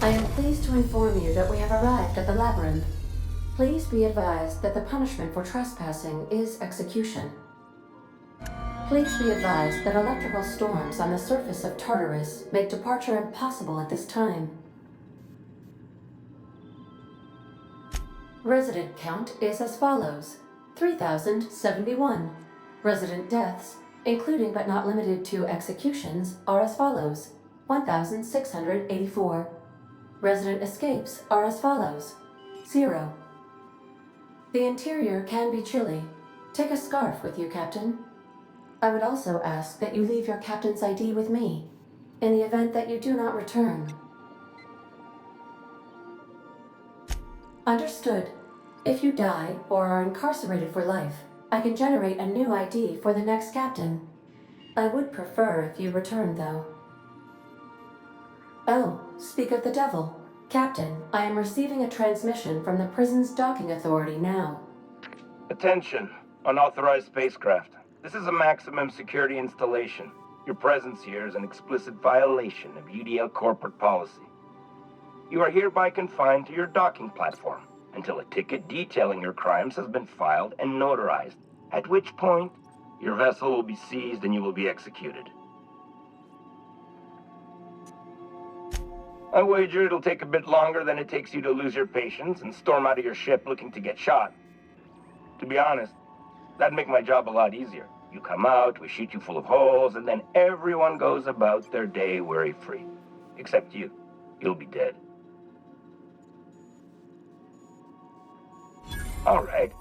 I am pleased to inform you that we have arrived at the labyrinth. Please be advised that the punishment for trespassing is execution. Please be advised that electrical storms on the surface of Tartarus make departure impossible at this time. Resident count is as follows: 3,071. Resident deaths, including but not limited to executions, are as follows: 1,684. Resident escapes are as follows: 0. The interior can be chilly. Take a scarf with you, Captain. I would also ask that you leave your captain's ID with me, in the event that you do not return. Understood. If you die or are incarcerated for life, I can generate a new ID for the next captain. I would prefer if you return, though. Oh, speak of the devil. Captain, I am receiving a transmission from the prison's docking authority now. Attention, unauthorized spacecraft. This is a maximum security installation. Your presence here is an explicit violation of UDL corporate policy. You are hereby confined to your docking platform until a ticket detailing your crimes has been filed and notarized, at which point your vessel will be seized and you will be executed. I wager it'll take a bit longer than it takes you to lose your patience and storm out of your ship looking to get shot. To be honest, that'd make my job a lot easier. You come out, we shoot you full of holes, and then everyone goes about their day worry-free. Except you. You'll be dead. Alright,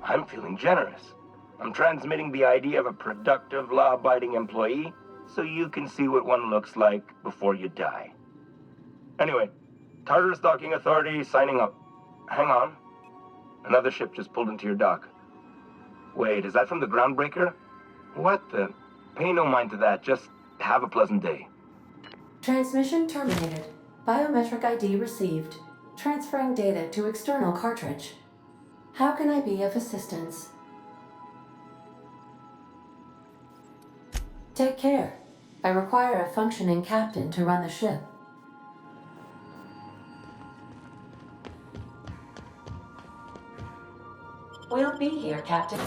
I'm feeling generous. I'm transmitting the ID of a productive, law-abiding employee so you can see what one looks like before you die. Anyway, Tartarus Docking Authority signing up. Hang on. Another ship just pulled into your dock. Wait, is that from the Groundbreaker? What the? Pay no mind to that, just have a pleasant day. Transmission terminated. Biometric ID received. Transferring data to external cartridge. How can I be of assistance? Take care. I require a functioning captain to run the ship. We'll be here, Captain.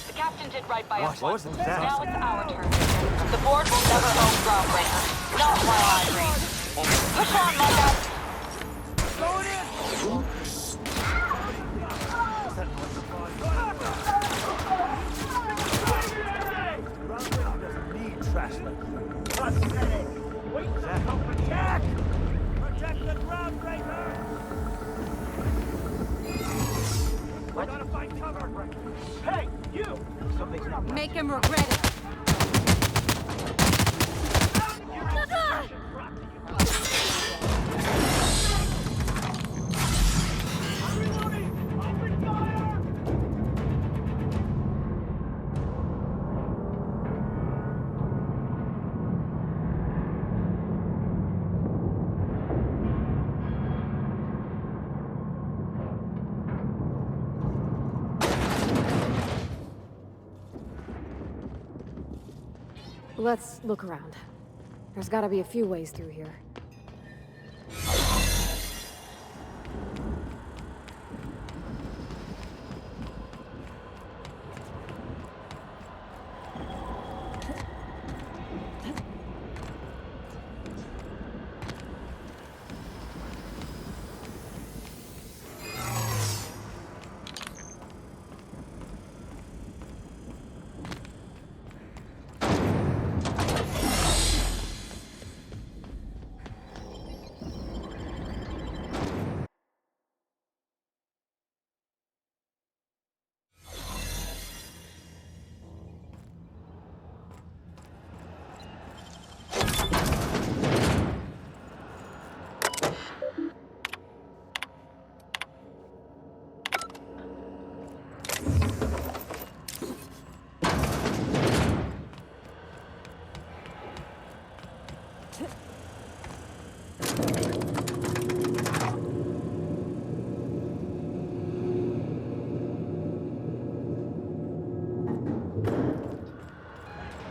The captain did right by us once. Wasn't that? Now it's our turn. The board will never own Groundbreaker. Not while I reign. Push on, Micah! Going in! Groundbreaker doesn't need trash like that. Pathetic! Wait, attack! Protect the Groundbreaker! We're gonna find cover! Hey, you! Something's not right. Make him regret it. Let's look around. There's gotta be a few ways through here.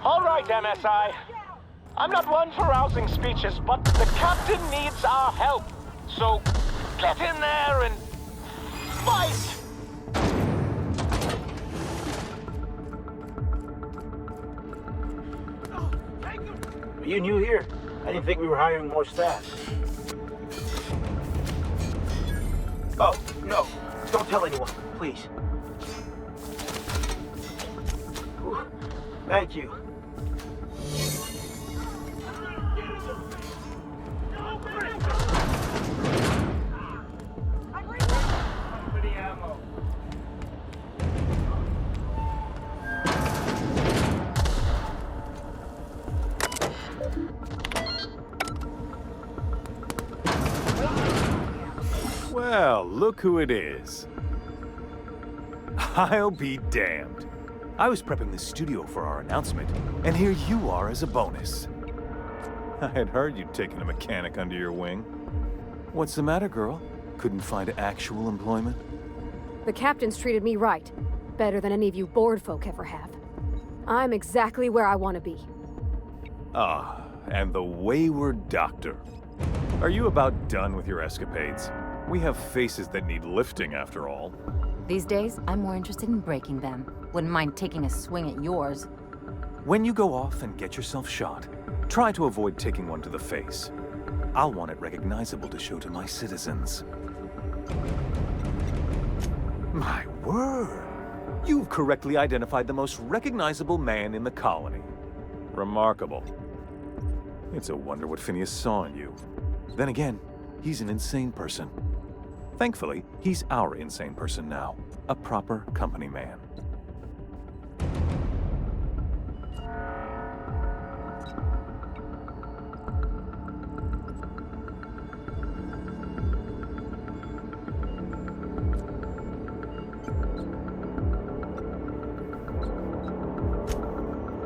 All right, MSI. I'm not one for rousing speeches, but the captain needs our help. So, get in there and fight! Are you new here? I didn't think we were hiring more staff. Oh, no. Don't tell anyone, please. Ooh, thank you. Well, look who it is. I'll be damned. I was prepping the studio for our announcement, and here you are as a bonus. I had heard you'd taken a mechanic under your wing. What's the matter, girl? Couldn't find actual employment? The captain's treated me right. Better than any of you bored folk ever have. I'm exactly where I want to be. Ah, and the wayward doctor. Are you about done with your escapades? We have faces that need lifting, after all. These days, I'm more interested in breaking them. Wouldn't mind taking a swing at yours. When you go off and get yourself shot, try to avoid taking one to the face. I'll want it recognizable to show to my citizens. My word! You've correctly identified the most recognizable man in the colony. Remarkable. It's a wonder what Phineas saw in you. Then again, he's an insane person. Thankfully, he's our insane person now. A proper company man.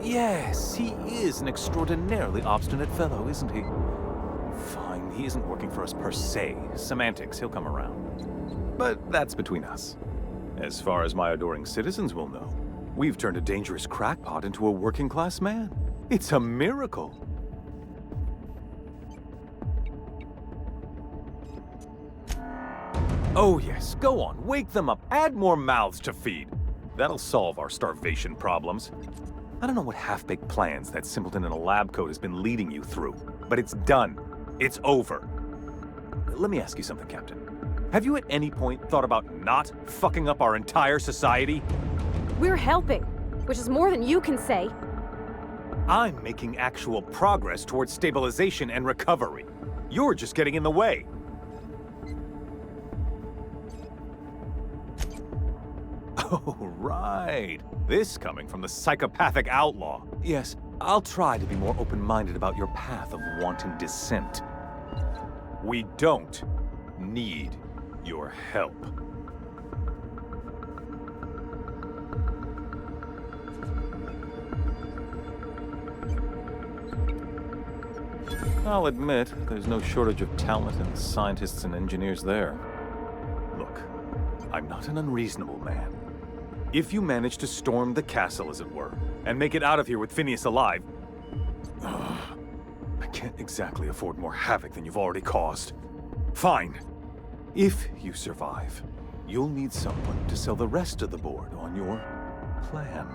Yes, he is an extraordinarily obstinate fellow, isn't he? Fine, he isn't working for us per se. Semantics, he'll come around. But that's between us. As far as my adoring citizens will know, we've turned a dangerous crackpot into a working-class man. It's a miracle. Oh yes, go on, wake them up, add more mouths to feed. That'll solve our starvation problems. I don't know what half-baked plans that simpleton in a lab coat has been leading you through, but it's done. It's over. Let me ask you something, Captain. Have you at any point thought about not fucking up our entire society? We're helping, which is more than you can say. I'm making actual progress towards stabilization and recovery. You're just getting in the way. Oh, right. This coming from the psychopathic outlaw. Yes, I'll try to be more open-minded about your path of wanton dissent. We don't need your help. I'll admit, there's no shortage of talent and scientists and engineers there. Look, I'm not an unreasonable man. If you manage to storm the castle, as it were, and make it out of here with Phineas alive, I can't exactly afford more havoc than you've already caused. Fine. If you survive, you'll need someone to sell the rest of the board on your plan.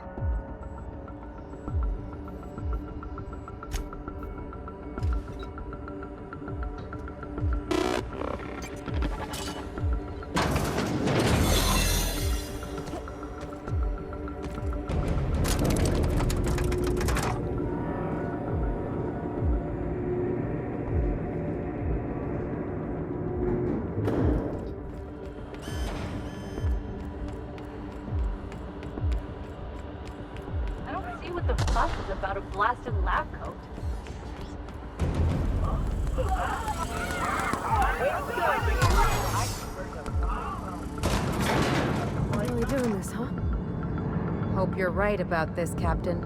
About a blasted lab coat. Really doing this, huh? Hope you're right about this, Captain.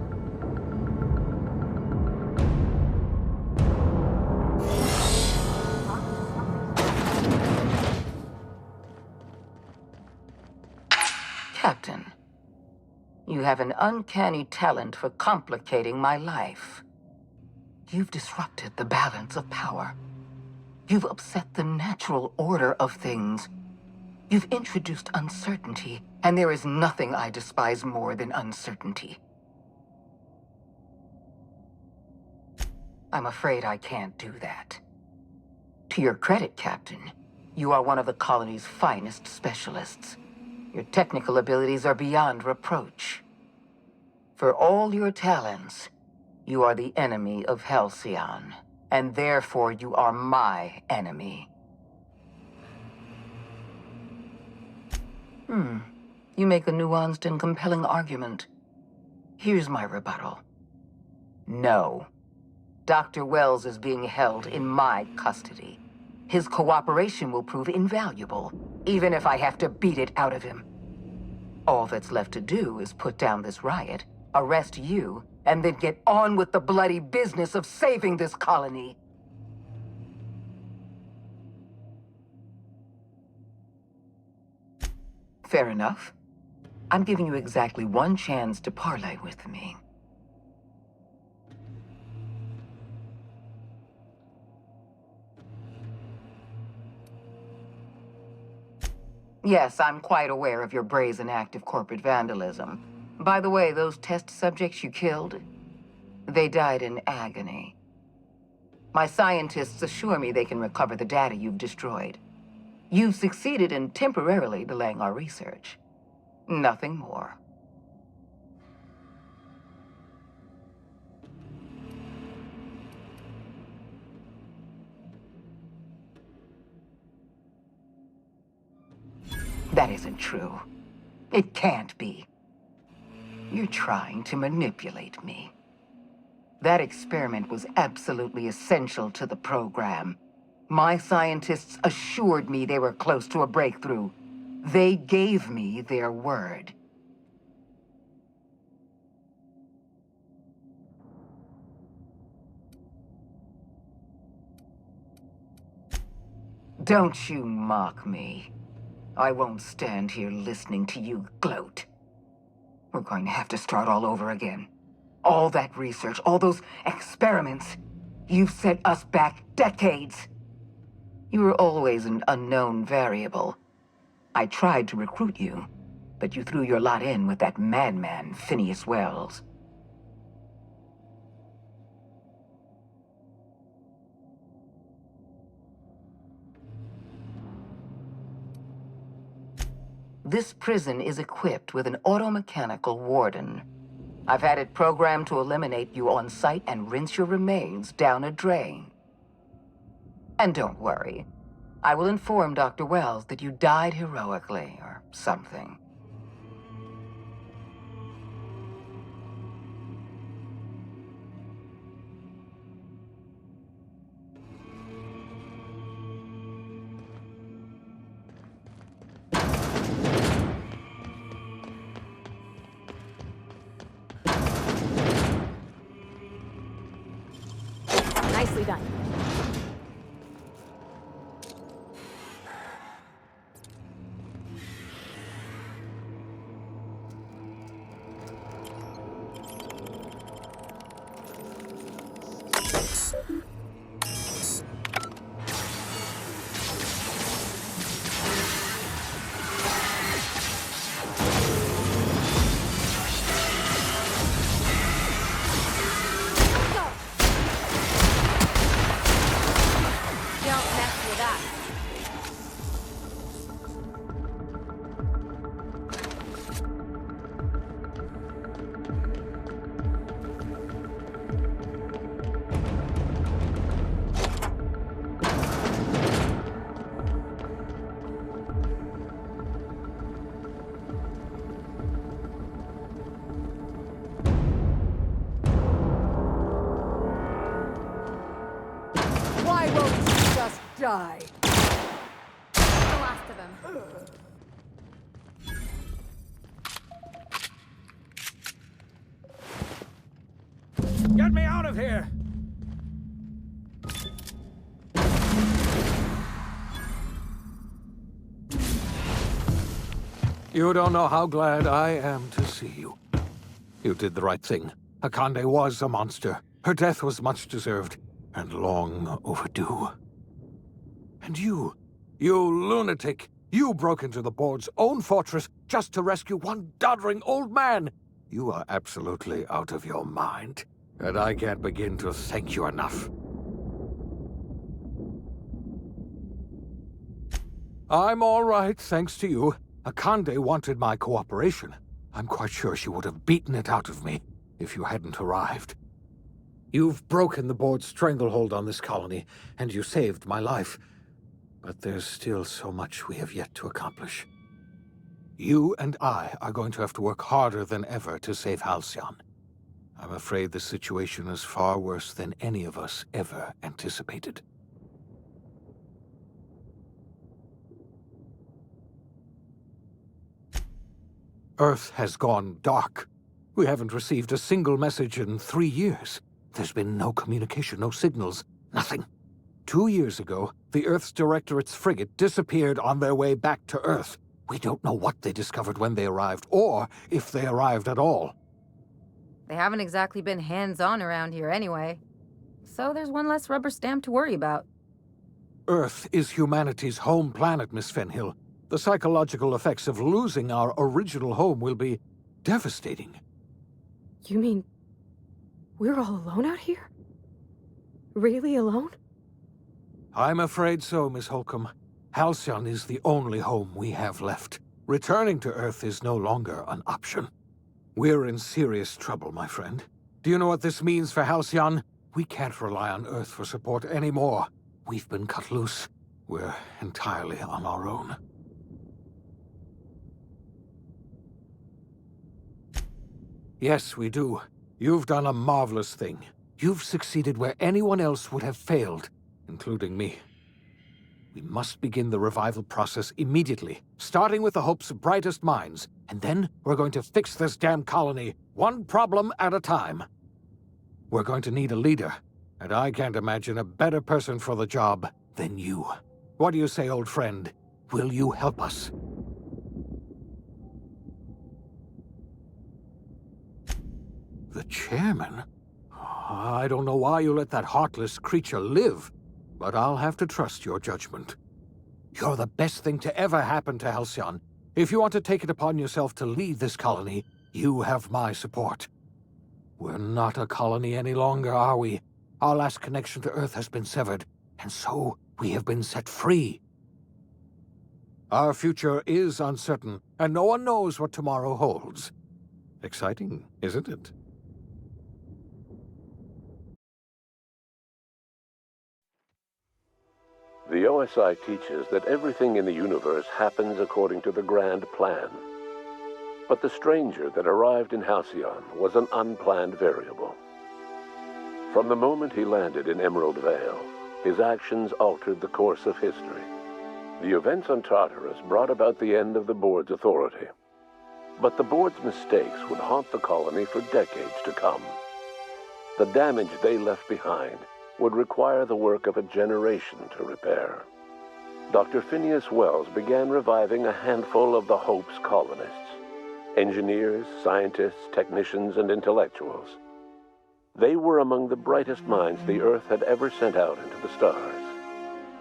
You have an uncanny talent for complicating my life. You've disrupted the balance of power. You've upset the natural order of things. You've introduced uncertainty, and there is nothing I despise more than uncertainty. I'm afraid I can't do that. To your credit, Captain, you are one of the colony's finest specialists. Your technical abilities are beyond reproach. For all your talents, you are the enemy of Halcyon, and therefore you are my enemy. You make a nuanced and compelling argument. Here's my rebuttal. No. Dr. Wells is being held in my custody. His cooperation will prove invaluable, even if I have to beat it out of him. All that's left to do is put down this riot, arrest you, and then get on with the bloody business of saving this colony. Fair enough. I'm giving you exactly one chance to parley with me. Yes, I'm quite aware of your brazen act of corporate vandalism. By the way, those test subjects you killed, they died in agony. My scientists assure me they can recover the data you've destroyed. You've succeeded in temporarily delaying our research. Nothing more. That isn't true. It can't be. You're trying to manipulate me. That experiment was absolutely essential to the program. My scientists assured me they were close to a breakthrough. They gave me their word. Don't you mock me. I won't stand here listening to you gloat. We're going to have to start all over again. All that research, all those experiments, you've set us back decades. You were always an unknown variable. I tried to recruit you, but you threw your lot in with that madman, Phineas Wells. This prison is equipped with an automechanical warden. I've had it programmed to eliminate you on sight and rinse your remains down a drain. And don't worry. I will inform Dr. Wells that you died heroically, or something. Nicely done. Why won't you just die? The last of them. Get me out of here! You don't know how glad I am to see you. You did the right thing. Akande was a monster. Her death was much deserved, and long overdue. And you lunatic, you broke into the board's own fortress just to rescue one doddering old man! You are absolutely out of your mind, and I can't begin to thank you enough. I'm all right, thanks to you. Akande wanted my cooperation. I'm quite sure she would have beaten it out of me if you hadn't arrived. You've broken the board's stranglehold on this colony, and you saved my life. But there's still so much we have yet to accomplish. You and I are going to have to work harder than ever to save Halcyon. I'm afraid the situation is far worse than any of us ever anticipated. Earth has gone dark. We haven't received a single message in 3 years. There's been no communication, no signals, nothing. 2 years ago, the Earth's Directorate's frigate disappeared on their way back to Earth. We don't know what they discovered when they arrived, or if they arrived at all. They haven't exactly been hands-on around here anyway. So there's one less rubber stamp to worry about. Earth is humanity's home planet, Miss Fenhill. The psychological effects of losing our original home will be devastating. You mean we're all alone out here? Really alone? I'm afraid so, Miss Holcomb. Halcyon is the only home we have left. Returning to Earth is no longer an option. We're in serious trouble, my friend. Do you know what this means for Halcyon? We can't rely on Earth for support anymore. We've been cut loose. We're entirely on our own. Yes, we do. You've done a marvelous thing. You've succeeded where anyone else would have failed, including me. We must begin the revival process immediately, starting with the Hope's brightest minds, and then we're going to fix this damn colony, one problem at a time. We're going to need a leader, and I can't imagine a better person for the job than you. What do you say, old friend? Will you help us? The chairman? I don't know why you let that heartless creature live, but I'll have to trust your judgment. You're the best thing to ever happen to Halcyon. If you want to take it upon yourself to lead this colony, you have my support. We're not a colony any longer, are we? Our last connection to Earth has been severed, and so we have been set free. Our future is uncertain, and no one knows what tomorrow holds. Exciting, isn't it? The OSI teaches that everything in the universe happens according to the grand plan. But the stranger that arrived in Halcyon was an unplanned variable. From the moment he landed in Emerald Vale, his actions altered the course of history. The events on Tartarus brought about the end of the board's authority. But the board's mistakes would haunt the colony for decades to come. The damage they left behind would require the work of a generation to repair. Dr. Phineas Wells began reviving a handful of the Hope's colonists. Engineers, scientists, technicians, and intellectuals. They were among the brightest minds the Earth had ever sent out into the stars.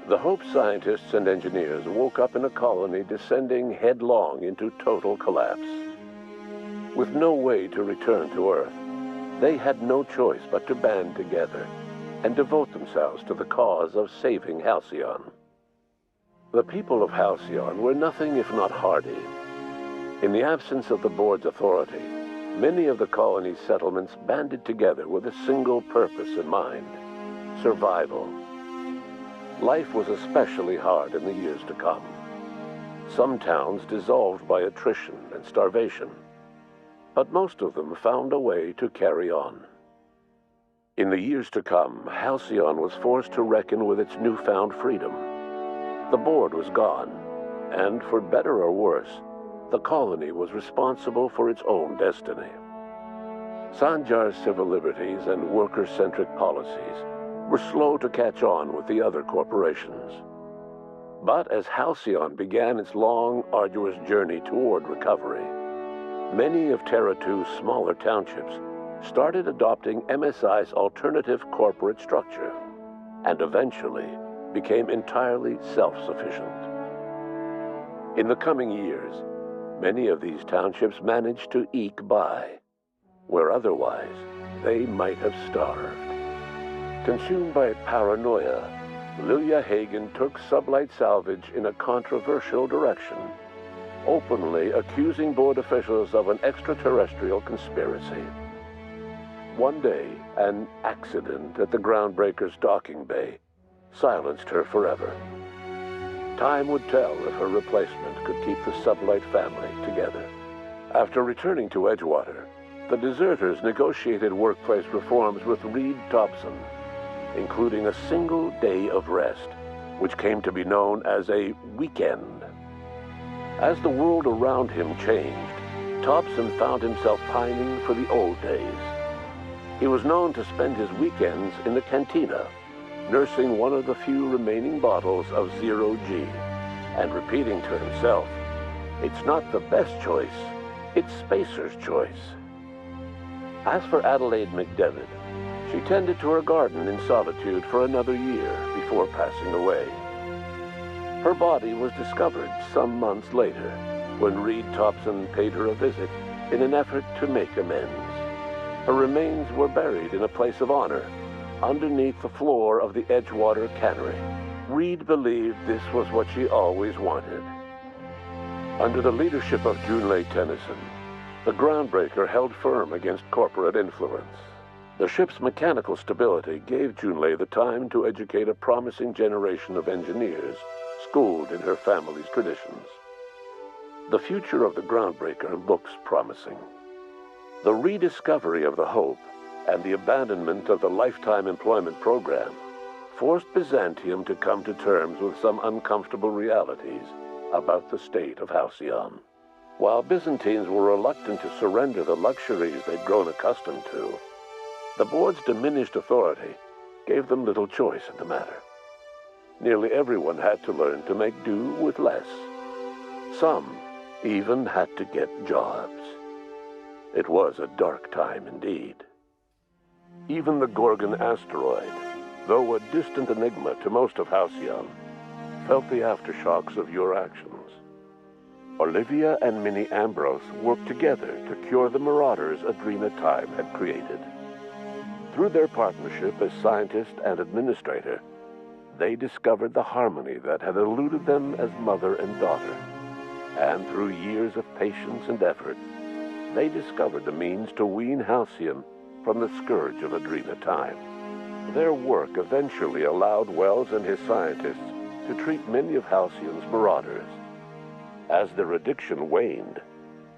The Hope scientists and engineers woke up in a colony descending headlong into total collapse. With no way to return to Earth, they had no choice but to band together and devote themselves to the cause of saving Halcyon. The people of Halcyon were nothing if not hardy. In the absence of the board's authority, many of the colony's settlements banded together with a single purpose in mind: survival. Life was especially hard in the years to come. Some towns dissolved by attrition and starvation, but most of them found a way to carry on. In the years to come, Halcyon was forced to reckon with its newfound freedom. The board was gone, and for better or worse, the colony was responsible for its own destiny. Sanjar's civil liberties and worker-centric policies were slow to catch on with the other corporations. But as Halcyon began its long, arduous journey toward recovery, many of Terra 2's smaller townships started adopting MSI's alternative corporate structure, and eventually became entirely self-sufficient. In the coming years, many of these townships managed to eke by, where otherwise they might have starved. Consumed by paranoia, Lilia Hagen took Sublight Salvage in a controversial direction, openly accusing board officials of an extraterrestrial conspiracy. One day, an accident at the Groundbreaker's docking bay silenced her forever. Time would tell if her replacement could keep the Sublight family together. After returning to Edgewater, the deserters negotiated workplace reforms with Reed Thompson, including a single day of rest, which came to be known as a weekend. As the world around him changed, Thompson found himself pining for the old days. He was known to spend his weekends in the cantina, nursing one of the few remaining bottles of Zero-G, and repeating to himself, "It's not the best choice, it's Spacer's choice." As for Adelaide McDevitt, she tended to her garden in solitude for another year before passing away. Her body was discovered some months later, when Reed Thompson paid her a visit in an effort to make amends. Her remains were buried in a place of honor, underneath the floor of the Edgewater Cannery. Reed believed this was what she always wanted. Under the leadership of Junlei Tennyson, the Groundbreaker held firm against corporate influence. The ship's mechanical stability gave Junlei the time to educate a promising generation of engineers, schooled in her family's traditions. The future of the Groundbreaker looks promising. The rediscovery of the Hope and the abandonment of the lifetime employment program forced Byzantium to come to terms with some uncomfortable realities about the state of Halcyon. While Byzantines were reluctant to surrender the luxuries they'd grown accustomed to, the board's diminished authority gave them little choice in the matter. Nearly everyone had to learn to make do with less. Some even had to get jobs. It was a dark time indeed. Even the Gorgon asteroid, though a distant enigma to most of Halcyon, felt the aftershocks of your actions. Olivia and Minnie Ambrose worked together to cure the marauders Adrena Time had created. Through their partnership as scientist and administrator, they discovered the harmony that had eluded them as mother and daughter. And through years of patience and effort, they discovered the means to wean Halcyon from the scourge of Adrena Time. Their work eventually allowed Wells and his scientists to treat many of Halcyon's marauders. As their addiction waned,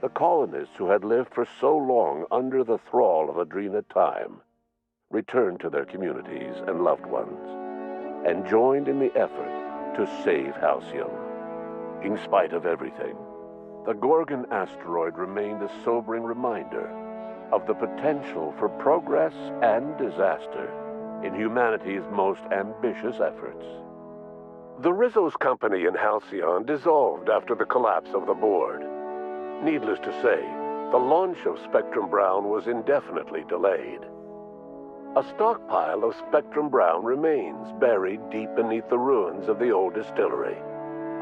the colonists who had lived for so long under the thrall of Adrena Time returned to their communities and loved ones, and joined in the effort to save Halcyon. In spite of everything, the Gorgon asteroid remained a sobering reminder of the potential for progress and disaster in humanity's most ambitious efforts. The Rizzo's company in Halcyon dissolved after the collapse of the board. Needless to say, the launch of Spectrum Brown was indefinitely delayed. A stockpile of Spectrum Brown remains buried deep beneath the ruins of the old distillery,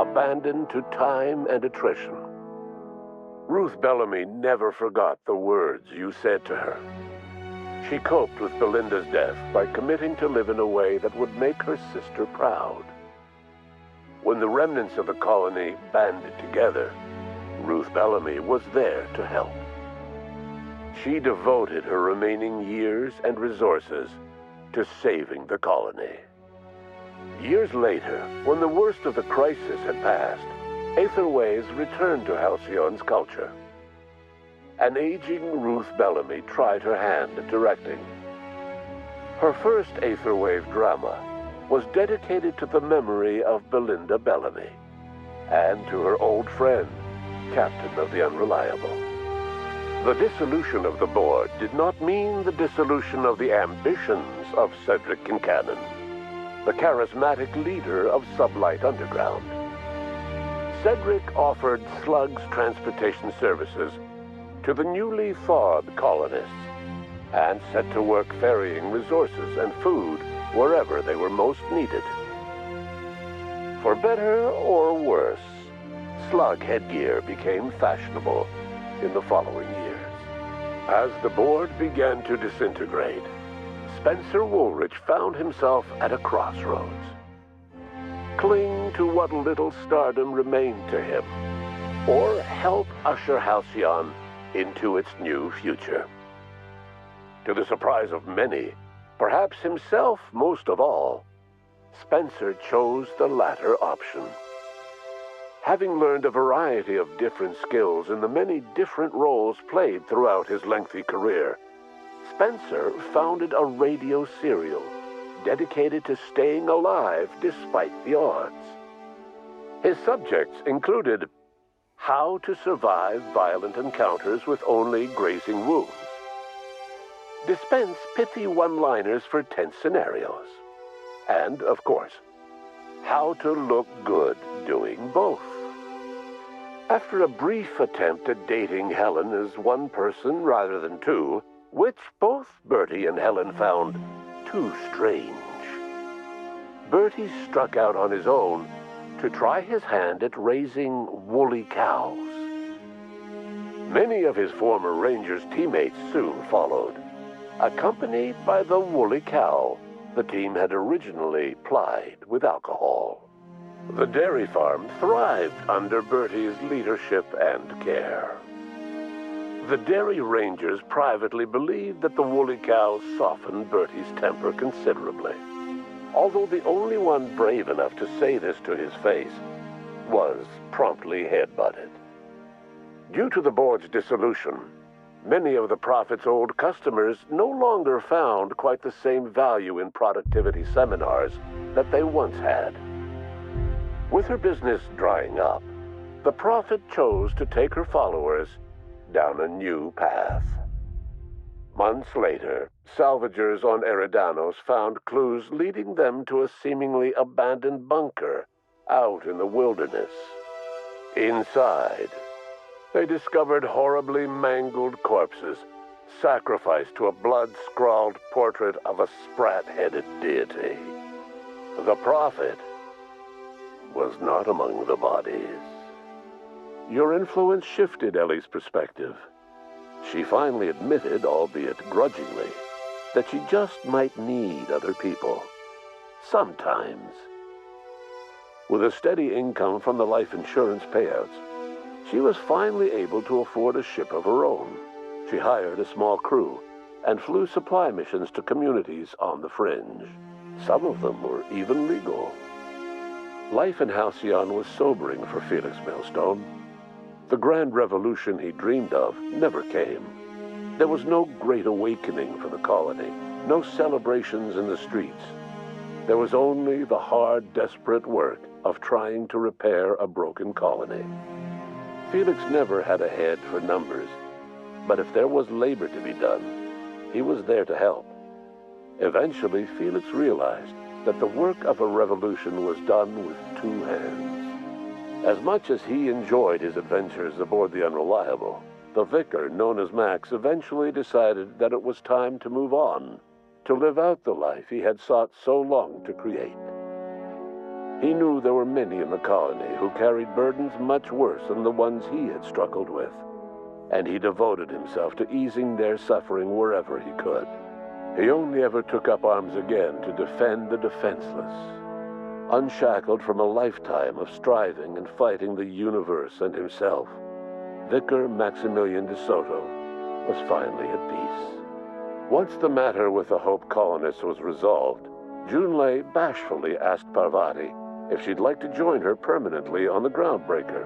abandoned to time and attrition. Ruth Bellamy never forgot the words you said to her. She coped with Belinda's death by committing to live in a way that would make her sister proud. When the remnants of the colony banded together, Ruth Bellamy was there to help. She devoted her remaining years and resources to saving the colony. Years later, when the worst of the crisis had passed, Aetherways returned to Halcyon's culture. An aging Ruth Bellamy tried her hand at directing. Her first Aetherwave drama was dedicated to the memory of Belinda Bellamy, and to her old friend, Captain of the Unreliable. The dissolution of the board did not mean the dissolution of the ambitions of Cedric Kincannon, the charismatic leader of Sublight Underground. Cedric offered Slug's transportation services to the newly thawed colonists and set to work ferrying resources and food wherever they were most needed. For better or worse, slug headgear became fashionable in the following years. As the board began to disintegrate, Spencer Woolrich found himself at a crossroads. Cling to what little stardom remained to him, or help usher Halcyon into its new future. To the surprise of many, perhaps himself most of all, Spencer chose the latter option. Having learned a variety of different skills in the many different roles played throughout his lengthy career, Spencer founded a radio serial dedicated to staying alive despite the odds. His subjects included how to survive violent encounters with only grazing wounds, dispense pithy one-liners for tense scenarios, and, of course, how to look good doing both. After a brief attempt at dating Helen as one person rather than two, which both Bertie and Helen found too strange, Bertie struck out on his own to try his hand at raising woolly cows. Many of his former Rangers teammates soon followed, accompanied by the woolly cow the team had originally plied with alcohol. The dairy farm thrived under Bertie's leadership and care. The Dairy Rangers privately believed that the woolly cow softened Bertie's temper considerably, although the only one brave enough to say this to his face was promptly headbutted. Due to the board's dissolution, many of the Prophet's old customers no longer found quite the same value in productivity seminars that they once had. With her business drying up, the Prophet chose to take her followers down a new path. Months later, salvagers on Eridanos found clues leading them to a seemingly abandoned bunker out in the wilderness. Inside, they discovered horribly mangled corpses, sacrificed to a blood-scrawled portrait of a sprat-headed deity. The Prophet was not among the bodies. Your influence shifted Ellie's perspective. She finally admitted, albeit grudgingly, that she just might need other people. Sometimes. With a steady income from the life insurance payouts, she was finally able to afford a ship of her own. She hired a small crew and flew supply missions to communities on the fringe. Some of them were even legal. Life in Halcyon was sobering for Felix Millstone. The grand revolution he dreamed of never came. There was no great awakening for the colony, no celebrations in the streets. There was only the hard, desperate work of trying to repair a broken colony. Felix never had a head for numbers, but if there was labor to be done, he was there to help. Eventually, Felix realized that the work of a revolution was done with two hands. As much as he enjoyed his adventures aboard the Unreliable, the vicar, known as Max, eventually decided that it was time to move on, to live out the life he had sought so long to create. He knew there were many in the colony who carried burdens much worse than the ones he had struggled with, and he devoted himself to easing their suffering wherever he could. He only ever took up arms again to defend the defenseless. Unshackled from a lifetime of striving and fighting the universe and himself, Vicar Maximilian de Soto was finally at peace. Once the matter with the Hope colonists was resolved, Junlei bashfully asked Parvati if she'd like to join her permanently on the Groundbreaker,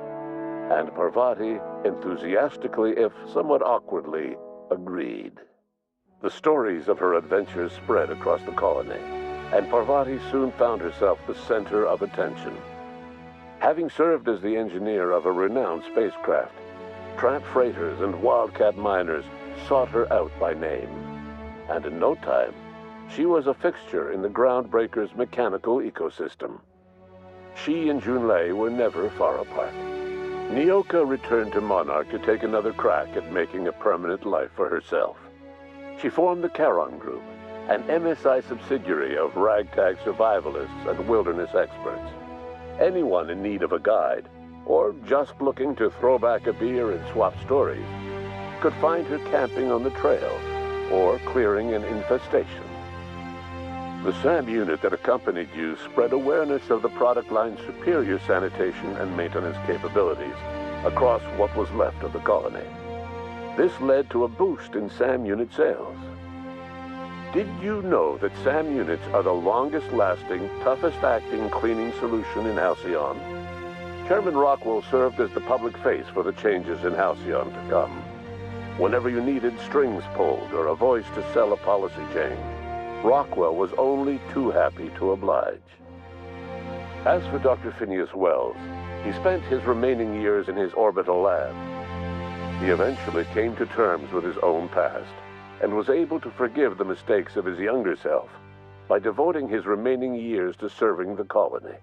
and Parvati enthusiastically, if somewhat awkwardly, agreed. The stories of her adventures spread across the colony, and Parvati soon found herself the center of attention. Having served as the engineer of a renowned spacecraft, tramp freighters and wildcat miners sought her out by name, and in no time, she was a fixture in the Groundbreaker's mechanical ecosystem. She and Junlei were never far apart. Nyoka returned to Monarch to take another crack at making a permanent life for herself. She formed the Charon Group, an MSI subsidiary of ragtag survivalists and wilderness experts. Anyone in need of a guide, or just looking to throw back a beer and swap stories, could find her camping on the trail or clearing an infestation. The SAM unit that accompanied you spread awareness of the product line's superior sanitation and maintenance capabilities across what was left of the colony. This led to a boost in SAM unit sales. Did you know that SAM units are the longest-lasting, toughest-acting cleaning solution in Halcyon? Chairman Rockwell served as the public face for the changes in Halcyon to come. Whenever you needed strings pulled or a voice to sell a policy change, Rockwell was only too happy to oblige. As for Dr. Phineas Wells, he spent his remaining years in his orbital lab. He eventually came to terms with his own past and was able to forgive the mistakes of his younger self by devoting his remaining years to serving the colony.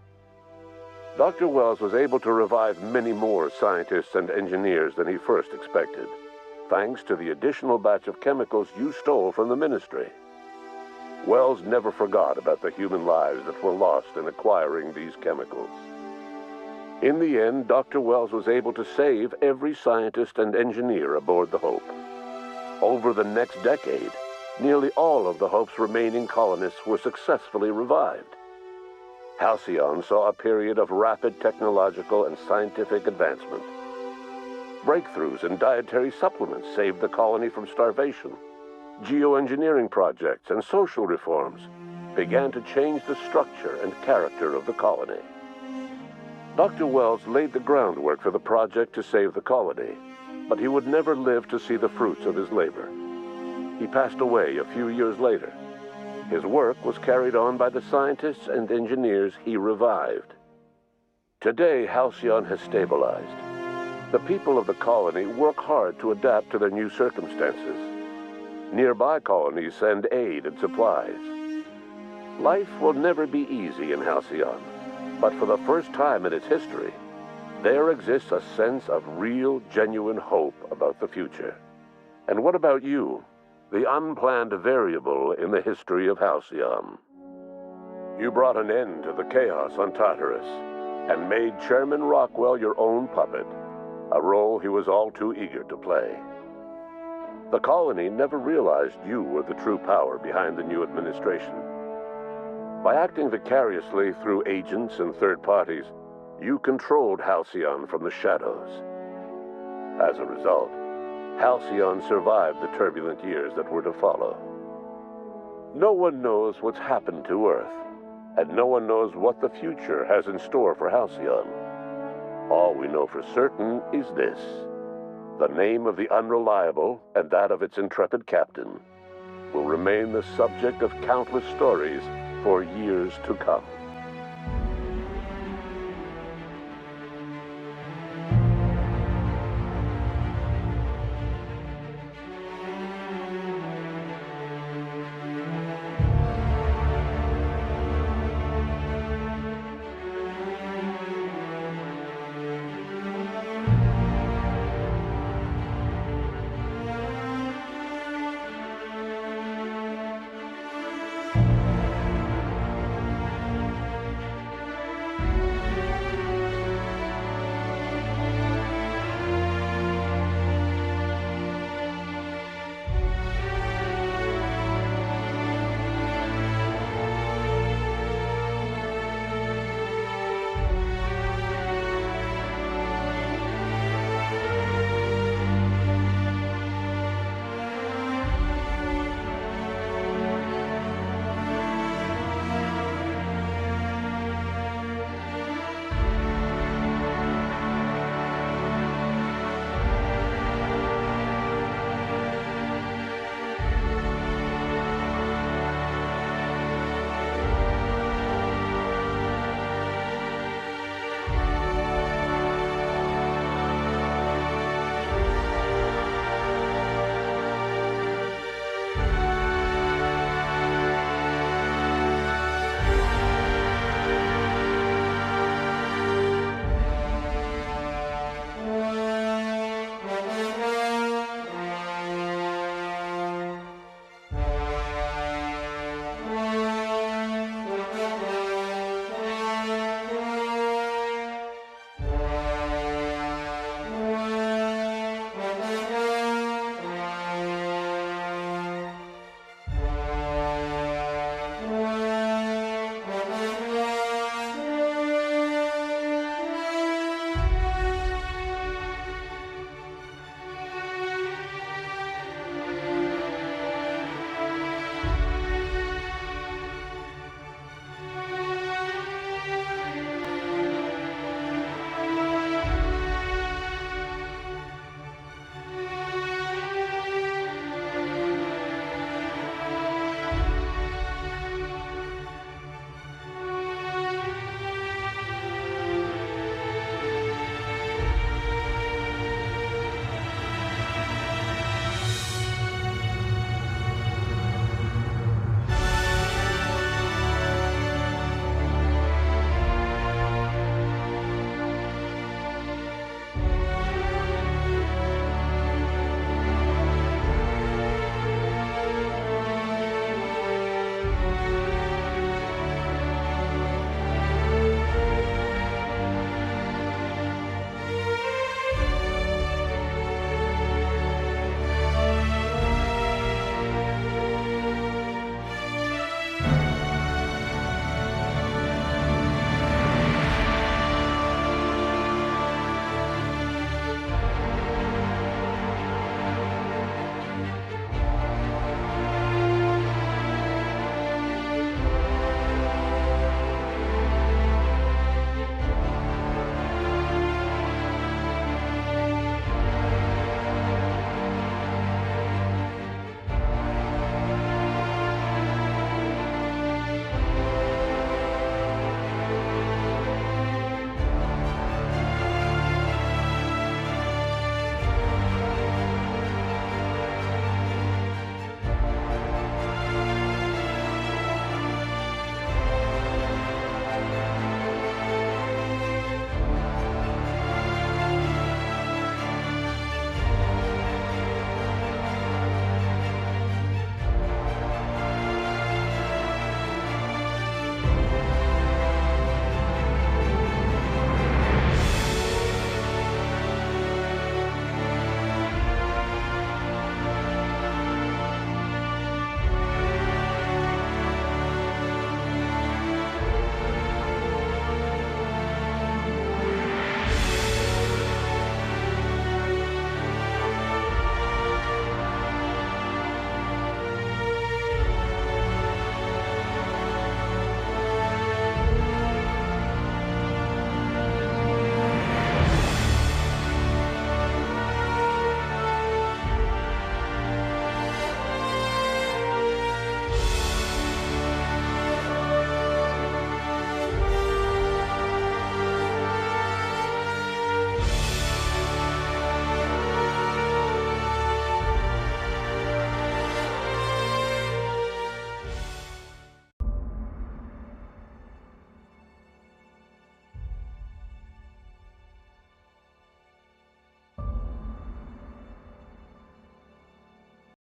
Dr. Wells was able to revive many more scientists and engineers than he first expected, thanks to the additional batch of chemicals you stole from the Ministry. Wells never forgot about the human lives that were lost in acquiring these chemicals. In the end, Dr. Wells was able to save every scientist and engineer aboard the Hope. Over the next decade, nearly all of the Hope's remaining colonists were successfully revived. Halcyon saw a period of rapid technological and scientific advancement. Breakthroughs in dietary supplements saved the colony from starvation. Geoengineering projects and social reforms began to change the structure and character of the colony. Dr. Wells laid the groundwork for the project to save the colony, but he would never live to see the fruits of his labor. He passed away a few years later. His work was carried on by the scientists and engineers he revived. Today, Halcyon has stabilized. The people of the colony work hard to adapt to their new circumstances. Nearby colonies send aid and supplies. Life will never be easy in Halcyon, but for the first time in its history, there exists a sense of real, genuine hope about the future. And what about you, the unplanned variable in the history of Halcyon? You brought an end to the chaos on Tartarus and made Chairman Rockwell your own puppet, a role he was all too eager to play. The colony never realized you were the true power behind the new administration. By acting vicariously through agents and third parties, you controlled Halcyon from the shadows. As a result, Halcyon survived the turbulent years that were to follow. No one knows what's happened to Earth, and no one knows what the future has in store for Halcyon. All we know for certain is this: the name of the Unreliable and that of its intrepid captain will remain the subject of countless stories for years to come.